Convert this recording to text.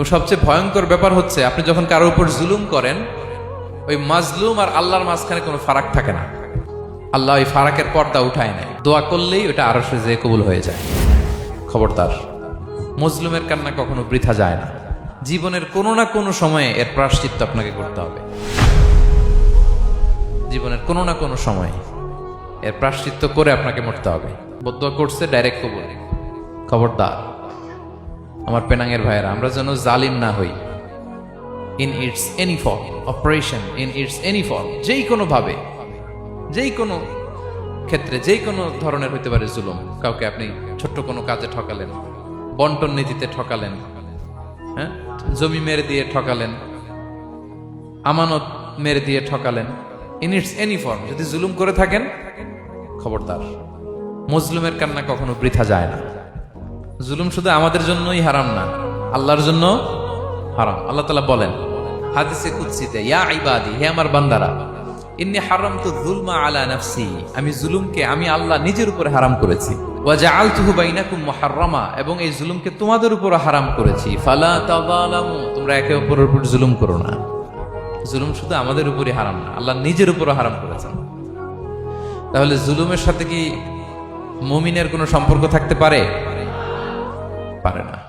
এবং সবচেয়ে ভয়ঙ্কর ব্যাপার হচ্ছে আপনি যখন কারোর উপর জুলুম করেন, ওই মাজলুম আর আল্লাহর মাঝখানে কোনো ফারাক থাকে না। আল্লাহ ওই ফারাকের পর্দা উঠায় নেয়, দোয়া করলেই ওটা আরশে যেয়ে কবুল হয়ে যায়। খবরদার, মজলুমের কান্না কখনো বৃথা যায় না। জীবনের কোনো না কোনো সময়ে এর প্রায়শ্চিত্ত আপনাকে করতে হবে। জীবনের কোনো না কোনো সময়ে এর প্রায়শ্চিত্ত করে আপনাকে মরতে হবে। বদদোয়া করছে, ডাইরেক্ট কবুল। খবরদার আমার পেনাঙ্গের ভাইয়েরা, আমরা যেন জালিম না হই। In it's any form, operation in it's any form, যেই কোনো ভাবে, যেই কোনো ক্ষেত্রে, যেই কোনো ধরনের হইতে পারে জুলুম। কাউকে আপনি ছোট্ট কোনো কাজে ঠকালেন, বন্টন নীতিতে ঠকালেন, হ্যাঁ, জমি মেরে দিয়ে ঠকালেন, আমানত মেরে দিয়ে ঠকালেন, ইন ইটস এনি ফর্ম যদি জুলুম করে থাকেন, খবরদার, মজলুমের কান্না কখনো বৃথা যায় না। জুলুম শুধু আমাদের জন্যই হারাম না, আল্লাহর জন্য হারাম। আল্লাহ তাআলা বলেন হাদিসে কুদসিতে, ইয়া ইবাদি, হে আমার বান্দারা, ইন্নী হারামতু যুলমা আলা নাফসি, আমি জুলুমকে আমি আল্লাহ নিজের উপরে হারাম করেছি। ওয়া জাআলতুহু বাইনাকুম মুহাররামা, এবং এই জুলুমকে তোমাদের উপর হারাম করেছি। ফালা তাযালামু, তোমরা একে অপরের উপর জুলুম করো না। জুলুম শুধু আমাদের উপরই হারাম না, আল্লাহ নিজের উপরও হারাম করেছেন। তাহলে জুলুমের সাথে কি মুমিনের কোনো সম্পর্ক থাকতে পারে? পারে না।